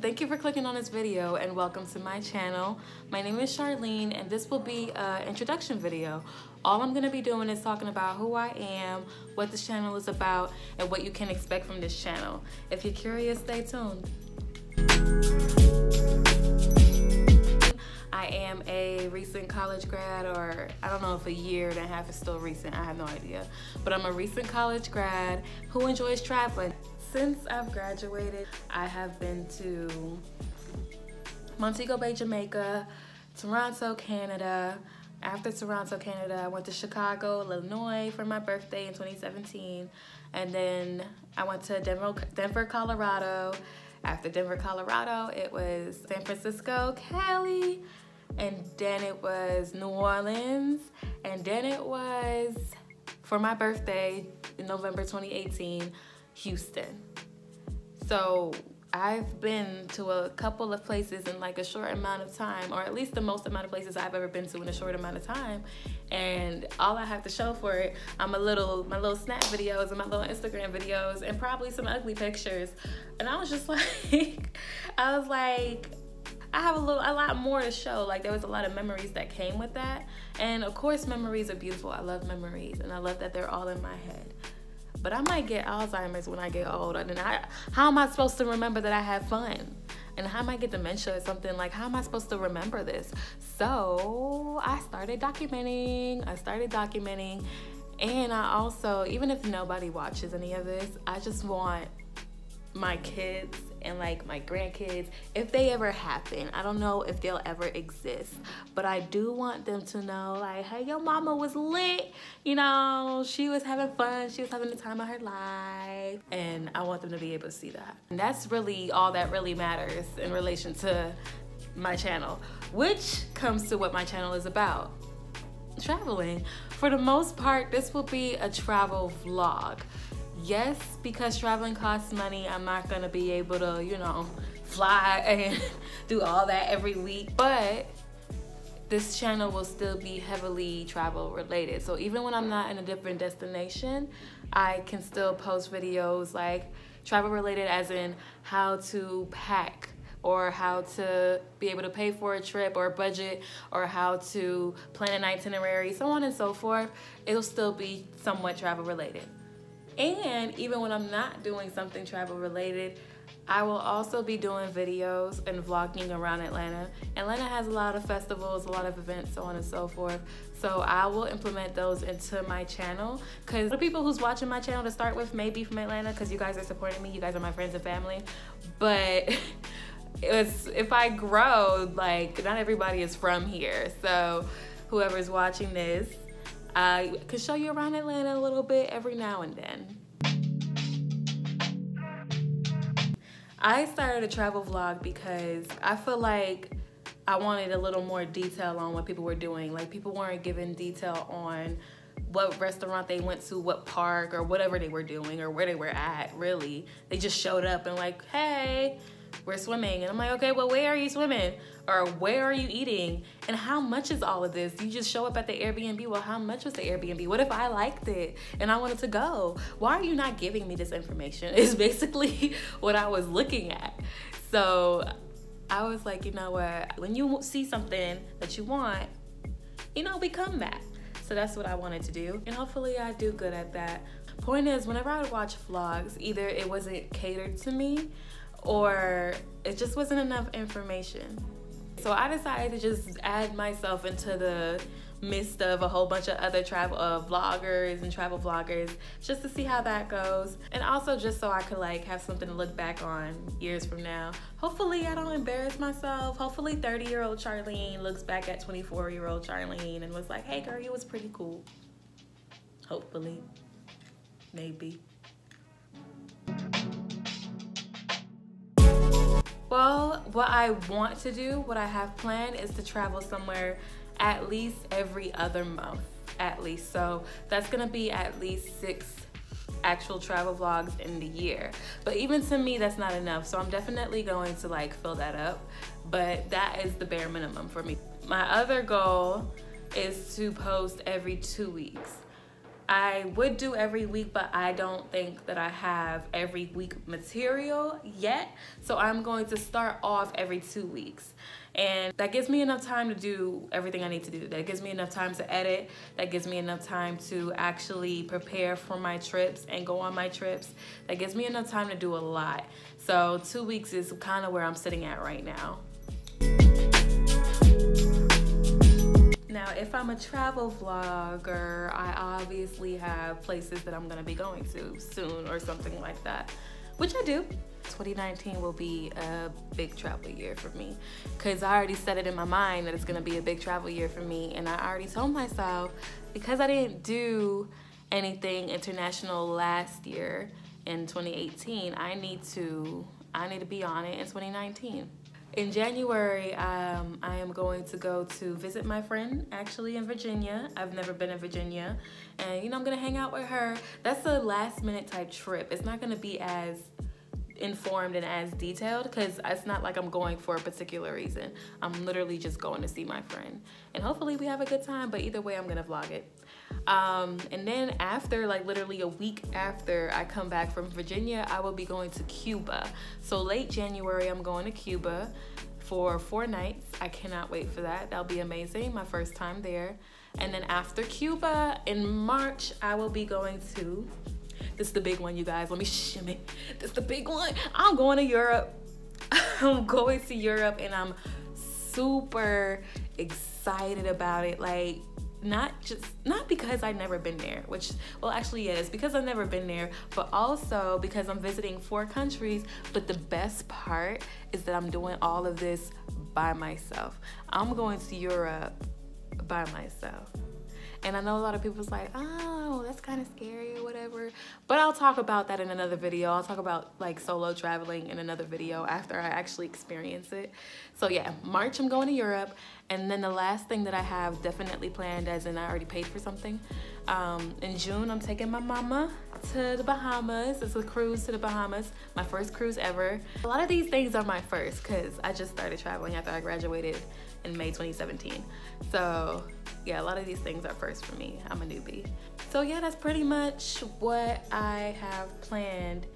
Thank you for clicking on this video and welcome to my channel. My name is Charlene and this will be an introduction video. All I'm gonna be doing is talking about who I am, what this channel is about, and what you can expect from this channel. If you're curious, stay tuned. I am a recent college grad, or I don't know if a year and a half is still recent, I have no idea. But I'm a recent college grad who enjoys traveling. Since I've graduated, I have been to Montego Bay, Jamaica, Toronto, Canada. After Toronto, Canada, I went to Chicago, Illinois for my birthday in 2017. And then I went to Denver, Colorado. After Denver, Colorado, it was San Francisco, Cali, and then it was New Orleans, and then it was, for my birthday in November 2018, Houston. So I've been to a couple of places in like a short amount of time, or at least the most amount of places I've ever been to in a short amount of time. And all I have to show for it, my little snap videos and my little Instagram videos and probably some ugly pictures. And I was just like, I have a lot more to show. Like, there was a lot of memories that came with that. And of course, memories are beautiful. I love memories and I love that they're all in my head. But I might get Alzheimer's when I get old. And how am I supposed to remember that I had fun? And how am I get dementia or something? Like, how am I supposed to remember this? So I started documenting. And I also, even if nobody watches any of this, I just want my kids and like my grandkids, if they ever happen, I don't know if they'll ever exist, but I do want them to know, like, hey, your mama was lit, you know, she was having fun, she was having the time of her life, and I want them to be able to see that. And that's really all that really matters in relation to my channel, which comes to what my channel is about: traveling. For the most part, this will be a travel vlog. Yes, because traveling costs money, I'm not gonna be able to, you know, fly and do all that every week, but this channel will still be heavily travel related. So even when I'm not in a different destination, I can still post videos like travel related, as in how to pack, or how to be able to pay for a trip or a budget, or how to plan an itinerary, so on and so forth. It'll still be somewhat travel related. And even when I'm not doing something travel related, I will also be doing videos and vlogging around Atlanta. Atlanta has a lot of festivals, a lot of events, so on and so forth. So I will implement those into my channel, because the people who's watching my channel to start with may be from Atlanta, because you guys are supporting me, you guys are my friends and family. But if I grow, like, not everybody is from here. So whoever's watching this, I could show you around Atlanta a little bit every now and then. I started a travel vlog because I feel like I wanted a little more detail on what people were doing. Like, people weren't giving detail on what restaurant they went to, what park, or whatever they were doing, or where they were at, really. They just showed up and like, hey, we're swimming. And I'm like, okay, well, where are you swimming? Or where are you eating? And how much is all of this? You just show up at the Airbnb. Well, how much was the Airbnb? What if I liked it and I wanted to go? Why are you not giving me this information? Is basically what I was looking at. So I was like, you know what? When you see something that you want, you know, become that. So that's what I wanted to do. And hopefully I do good at that. Point is, whenever I would watch vlogs, either it wasn't catered to me, or it just wasn't enough information. So I decided to just add myself into the midst of a whole bunch of other travel vloggers and travel vloggers, just to see how that goes. And also just so I could like have something to look back on years from now. Hopefully I don't embarrass myself. Hopefully 30-year-old Charlene looks back at 24-year-old Charlene and was like, hey girl, you was pretty cool. Hopefully. Maybe. Well, what I want to do, what I have planned, is to travel somewhere at least every other month, at least. So that's gonna be at least 6 actual travel vlogs in the year. But even to me, that's not enough. So I'm definitely going to like fill that up, but that is the bare minimum for me. My other goal is to post every 2 weeks. I would do every week, but I don't think that I have every week material yet. So I'm going to start off every 2 weeks. And that gives me enough time to do everything I need to do. That gives me enough time to edit. That gives me enough time to actually prepare for my trips and go on my trips. That gives me enough time to do a lot. So 2 weeks is kind of where I'm sitting at right now. Now, if I'm a travel vlogger, I obviously have places that I'm gonna be going to soon or something like that, which I do. 2019 will be a big travel year for me because I already set it in my mind that it's gonna be a big travel year for me, and I already told myself, because I didn't do anything international last year in 2018, I need to be on it in 2019. In January, I am going to go to visit my friend actually in Virginia. I've never been in Virginia, and you know, I'm gonna hang out with her. That's a last minute type trip. It's not gonna be as informed and as detailed because it's not like I'm going for a particular reason. I'm literally just going to see my friend, and hopefully we have a good time, but either way I'm gonna vlog it. And then after, like literally a week after I come back from Virginia, I will be going to Cuba. So late January, I'm going to Cuba for 4 nights. I cannot wait for that. That'll be amazing, my first time there. And then after Cuba, in March, I will be going to, this is the big one, you guys, let me shimmy. This is the big one. I'm going to Europe. I'm going to Europe, and I'm super excited about it. Like, not because I've never been there, which, well, actually it is because I've never been there, but also because I'm visiting 4 countries. But the best part is that I'm doing all of this by myself. I'm going to Europe by myself. And I know a lot of people's like, oh, that's kind of scary or whatever. But I'll talk about that in another video. I'll talk about like solo traveling in another video after I actually experience it. So yeah, March I'm going to Europe. And then the last thing that I have definitely planned, as in I already paid for something. In June, I'm taking my mama to the Bahamas. It's a cruise to the Bahamas, my first cruise ever. A lot of these things are my first because I just started traveling after I graduated in May 2017. So yeah, a lot of these things are first for me. I'm a newbie. So yeah, that's pretty much what I have planned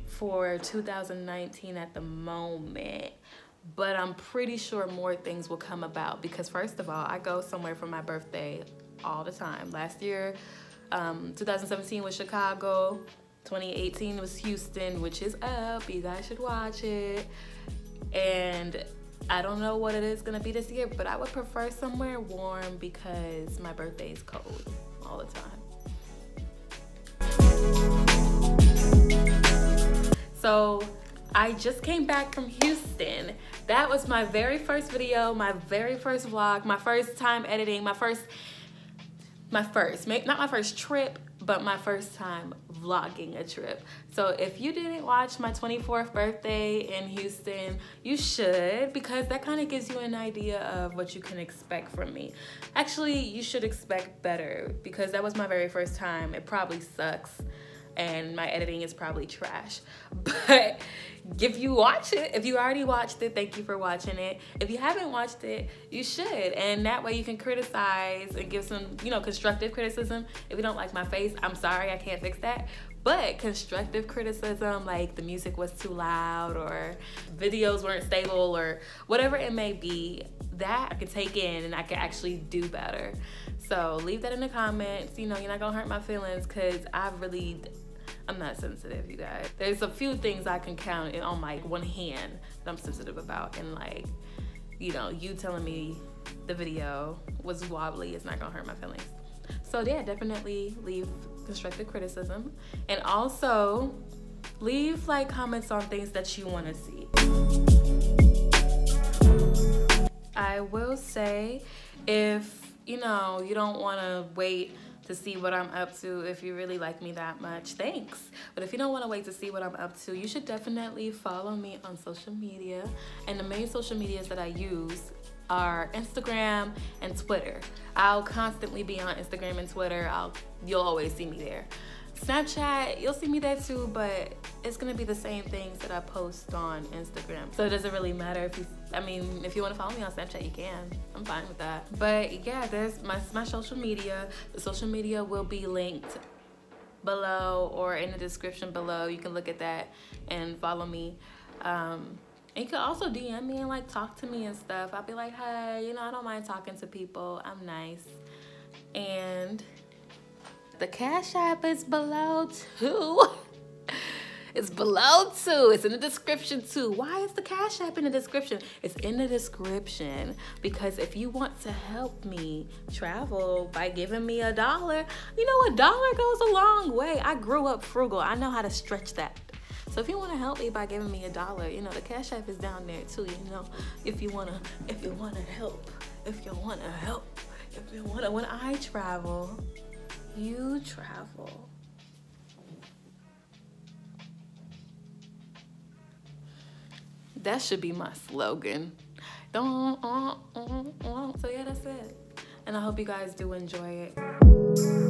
for 2019 at the moment. But I'm pretty sure more things will come about because, first of all, I go somewhere for my birthday all the time. Last year, 2017 was Chicago. 2018 was Houston, which is up. You guys should watch it. And I don't know what it is gonna be this year, but I would prefer somewhere warm because my birthday is cold all the time. So I just came back from Houston. That was my very first video, my very first vlog, my first time editing, not my first trip, but my first time vlogging a trip. So if you didn't watch my 24th birthday in Houston, you should, because that kind of gives you an idea of what you can expect from me. Actually, you should expect better because that was my very first time. It probably sucks and my editing is probably trash. But if you watch it, if you already watched it, thank you for watching it. If you haven't watched it, you should. And that way you can criticize and give some, you know, constructive criticism. If you don't like my face, I'm sorry, I can't fix that. But constructive criticism, like the music was too loud or videos weren't stable or whatever it may be, that I can take in and I can actually do better. So leave that in the comments. You know, you're not gonna hurt my feelings because I'm not sensitive, you guys. There's a few things I can count on like one hand that I'm sensitive about, and like, you know, you telling me the video was wobbly is not gonna hurt my feelings. So yeah, definitely leave constructive criticism, and also leave like comments on things that you want to see. I will say, if you know you don't want to wait to see what I'm up to, if you really like me that much, thanks. But if you don't want to wait to see what I'm up to, you should definitely follow me on social media. And the main social medias that I use are Instagram and Twitter. I'll constantly be on Instagram and Twitter. You'll always see me there. Snapchat, you'll see me there too, but it's gonna be the same things that I post on Instagram. So it doesn't really matter if if you wanna follow me on Snapchat, you can. I'm fine with that. But yeah, there's my social media. The social media will be linked below or in the description below. You can look at that and follow me. And you can also DM me and like talk to me and stuff. I'll be like, hey, I don't mind talking to people. I'm nice. And the Cash App is below too. It's below too. It's in the description too. Why is the Cash App in the description? It's in the description because if you want to help me travel by giving me $1, $1 goes a long way. I grew up frugal. I know how to stretch that. So if you want to help me by giving me $1, the Cash App is down there too. If you wanna help, when I travel, you travel. That should be my slogan. So yeah, that's it. And I hope you guys do enjoy it.